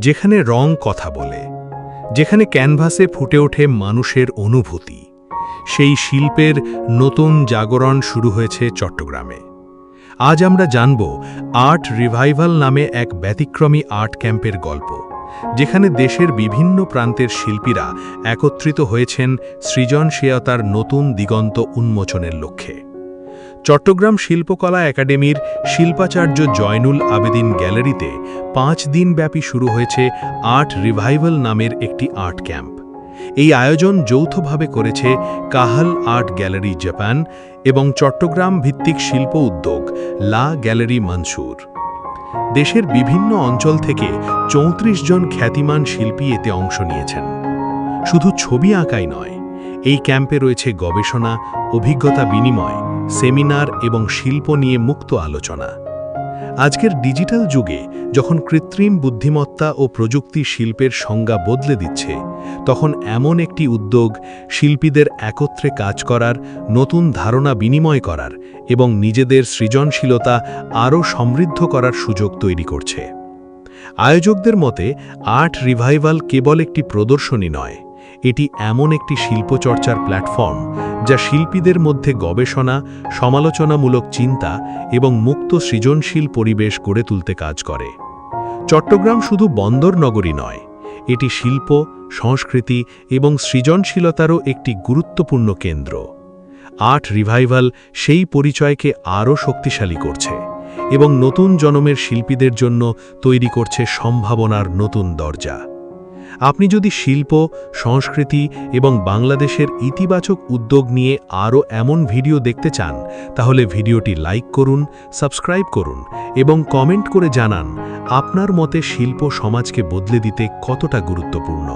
যেখানে রং কথা বলে, যেখানে ক্যানভাসে ফুটে ওঠে মানুষের অনুভূতি, সেই শিল্পের নতুন জাগরণ শুরু হয়েছে চট্টগ্রামে। আজ আমরা জানব আর্ট রিভাইভাল নামে এক ব্যতিক্রমী আর্ট ক্যাম্পের গল্প, যেখানে দেশের বিভিন্ন প্রান্তের শিল্পীরা একত্রিত হয়েছেন সৃজনশীলতার নতুন দিগন্ত উন্মোচনের লক্ষ্যে। চট্টগ্রাম শিল্পকলা একাডেমির শিল্পাচার্য জয়নুল আবেদিন গ্যালারিতে 5 দিনব্যাপী শুরু হয়েছে আর্ট রিভাইভাল নামের একটি আর্ট ক্যাম্প। এই আয়োজন যৌথভাবে করেছে কাহাল আর্ট গ্যালারি জাপান এবং চট্টগ্রাম ভিত্তিক শিল্প উদ্যোগ লা গ্যালারি মনসুর। দেশের বিভিন্ন অঞ্চল থেকে 34 জন খ্যাতিমান শিল্পী এতে অংশ নিয়েছেন। শুধু ছবি আঁকাই নয়, এই ক্যাম্পে রয়েছে গবেষণা, অভিজ্ঞতা বিনিময়, সেমিনার এবং শিল্প নিয়ে মুক্ত আলোচনা। আজকের ডিজিটাল যুগে যখন কৃত্রিম বুদ্ধিমত্তা ও প্রযুক্তি শিল্পের সংজ্ঞা বদলে দিচ্ছে, তখন এমন একটি উদ্যোগ শিল্পীদের একত্রে কাজ করার, নতুন ধারণা বিনিময় করার এবং নিজেদের সৃজনশীলতা আরও সমৃদ্ধ করার সুযোগ তৈরি করছে। আয়োজকদের মতে আর্ট রিভাইভাল কেবল একটি প্রদর্শনী নয়, এটি এমন একটি শিল্পচর্চার প্ল্যাটফর্ম যা শিল্পীদের মধ্যে গবেষণা, সমালোচনামূলক চিন্তা এবং মুক্ত সৃজনশীল পরিবেশ গড়ে তুলতে কাজ করে। চট্টগ্রাম শুধু বন্দর নগরী নয়, এটি শিল্প, সংস্কৃতি এবং সৃজনশীলতারও একটি গুরুত্বপূর্ণ কেন্দ্র। আর্ট রিভাইভাল সেই পরিচয়কে আরও শক্তিশালী করছে এবং নতুন জন্মের শিল্পীদের জন্য তৈরি করছে সম্ভাবনার নতুন দরজা। আপনি যদি শিল্প, সংস্কৃতি এবং বাংলাদেশের ইতিবাচক উদ্যোগ নিয়ে আরও এমন ভিডিও দেখতে চান, তাহলে ভিডিওটি লাইক করুন, সাবস্ক্রাইব করুন এবং কমেন্ট করে জানান আপনার মতে শিল্প সমাজকে বদলে দিতে কতটা গুরুত্বপূর্ণ।